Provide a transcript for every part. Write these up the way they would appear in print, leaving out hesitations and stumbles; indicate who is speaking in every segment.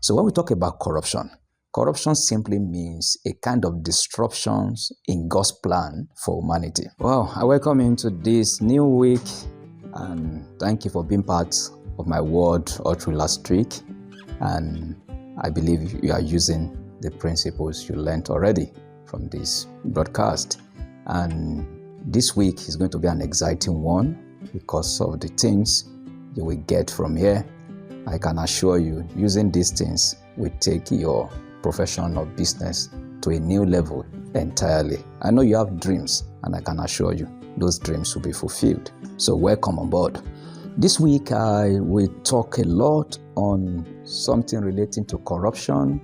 Speaker 1: So when we talk about corruption, corruption simply means a kind of disruptions in God's plan for humanity. Well, I welcome you into this new week and thank you for being part of my word all through last week. And I believe you are using the principles you learned already from this broadcast. And this week is going to be an exciting one because of the things you will get from here. I can assure you, using these things will take your profession or business to a new level entirely. I know you have dreams, and I can assure you those dreams will be fulfilled. So welcome on board. This week I will talk a lot on something relating to corruption,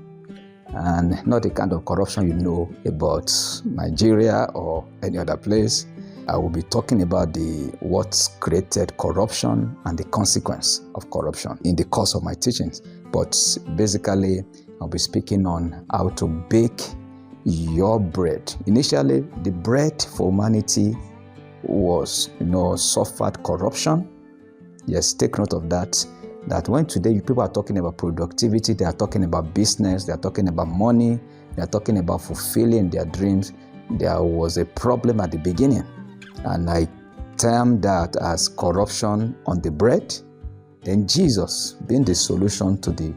Speaker 1: and not the kind of corruption you know about Nigeria or any other place. I will be talking about what's created corruption and the consequence of corruption in the course of my teachings. But basically, I'll be speaking on how to bake your bread. Initially, the bread for humanity was, suffered corruption. Yes, take note of that. That when today people are talking about productivity, they are talking about business, they are talking about money, they are talking about fulfilling their dreams, there was a problem at the beginning. And I term that as corruption on the bread. Then Jesus being the solution to the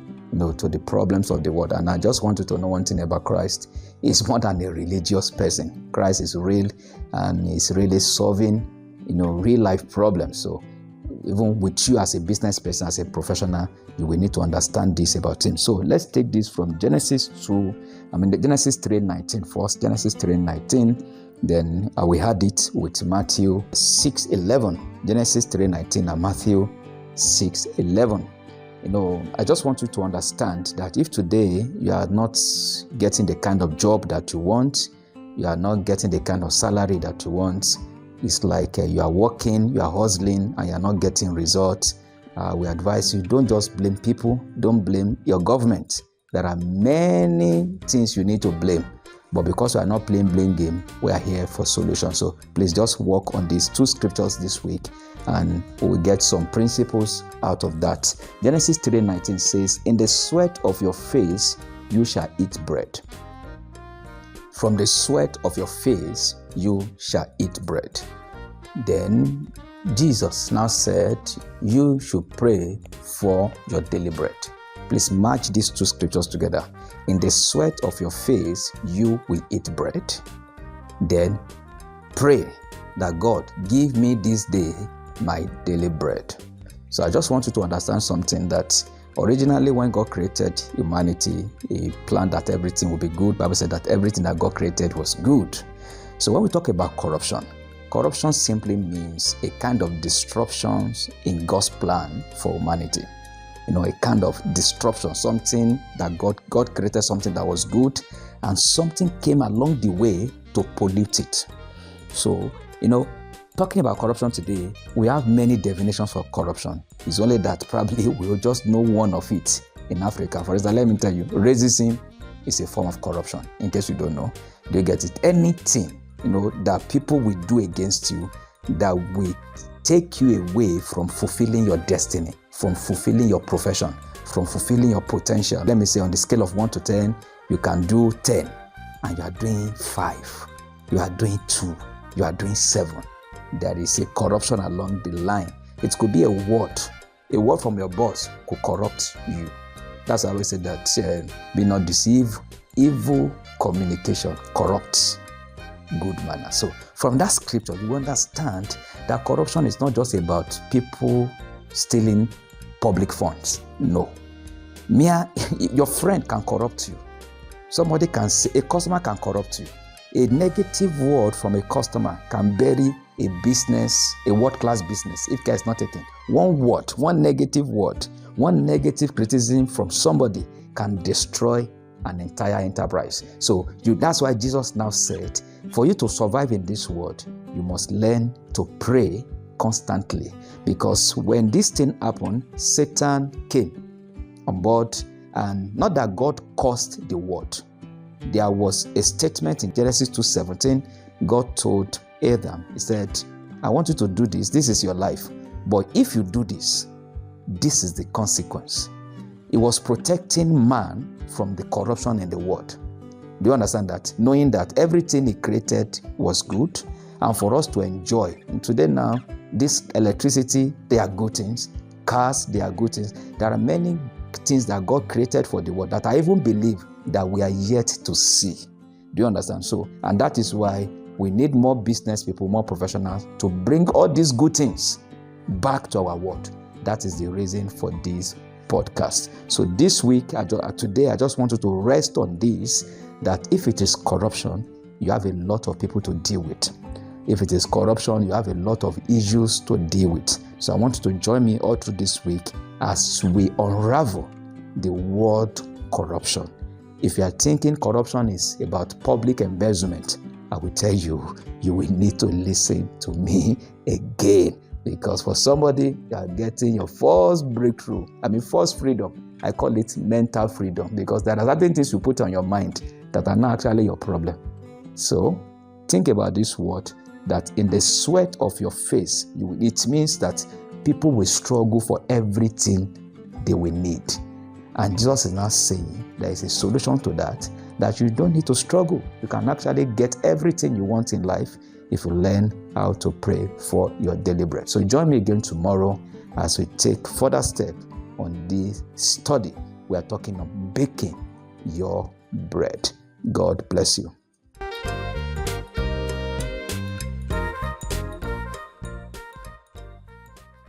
Speaker 1: problems of the world. And I just want you to know one thing about Christ. He's more than a religious person. Christ is real and he's really solving, real life problems. So even with you as a business person, as a professional, you will need to understand this about him. So let's take this from Genesis 3:19 first. Genesis 3:19. Then we had it with Matthew 6:11. Genesis 3:19 and Matthew 6:11. I just want you to understand that if today you are not getting the kind of job that you want, you are not getting the kind of salary that you want, it's like you are working, you are hustling, and you are not getting results. We advise you, don't just blame people, don't blame your government. There are many things you need to blame. But because we are not playing blame game, we are here for solutions. So please just work on these two scriptures this week and we will get some principles out of that. Genesis 3:19 says, "In the sweat of your face you shall eat bread." From the sweat of your face you shall eat bread. Then Jesus now said, you should pray for your daily bread. Please match these two scriptures together. In the sweat of your face, you will eat bread. Then pray that God give me this day my daily bread. So I just want you to understand something, that originally when God created humanity, he planned that everything would be good. The Bible said that everything that God created was good. So when we talk about corruption, corruption simply means a kind of disruptions in God's plan for humanity. A kind of disruption, something that God created, something that was good, and something came along the way to pollute it. So, talking about corruption today, we have many definitions for corruption. It's only that probably we'll just know one of it in Africa. For example, let me tell you, racism is a form of corruption, in case you don't know. Do you get it? Anything, that people will do against you that will take you away from fulfilling your destiny, from fulfilling your profession, from fulfilling your potential. Let me say, on the scale of 1 to 10, you can do 10 and you are doing 5, you are doing 2, you are doing 7. There is a corruption along the line. It could be a word from your boss could corrupt you. That's why I always say that be not deceived. Evil communication corrupts good manner. So from that scripture, you understand that corruption is not just about people stealing public funds. No. Your friend can corrupt you. Somebody can say, a customer can corrupt you. A negative word from a customer can bury a business, a world-class business, if care is not taken. One word, one negative criticism from somebody can destroy an entire enterprise. So that's why Jesus now said, for you to survive in this world, you must learn to pray constantly. Because when this thing happened, Satan came on board, and not that God caused the world. There was a statement in Genesis 2:17. God told Adam, he said, I want you to do this. This is your life. But if you do this, this is the consequence. He was protecting man from the corruption in the world. Do you understand that? Knowing that everything he created was good and for us to enjoy. And today now, this electricity, they are good things. Cars, they are good things. There are many things that God created for the world that I even believe that we are yet to see. Do you understand? So, and that is why we need more business people, more professionals to bring all these good things back to our world. That is the reason for this podcast. So this week, today, I just wanted to rest on this, that if it is corruption, you have a lot of people to deal with. If it is corruption, you have a lot of issues to deal with. So I want you to join me all through this week as we unravel the word corruption. If you are thinking corruption is about public embezzlement, I will tell you, you will need to listen to me again. Because for somebody, you are getting your first breakthrough. First freedom. I call it mental freedom, because there are certain things you put on your mind that are not actually your problem. So think about this word, that in the sweat of your face, it means that people will struggle for everything they will need. And Jesus is now saying there is a solution to that you don't need to struggle. You can actually get everything you want in life if you learn how to pray for your daily bread. So join me again tomorrow as we take further steps on this study. We are talking of baking your bread. God bless you.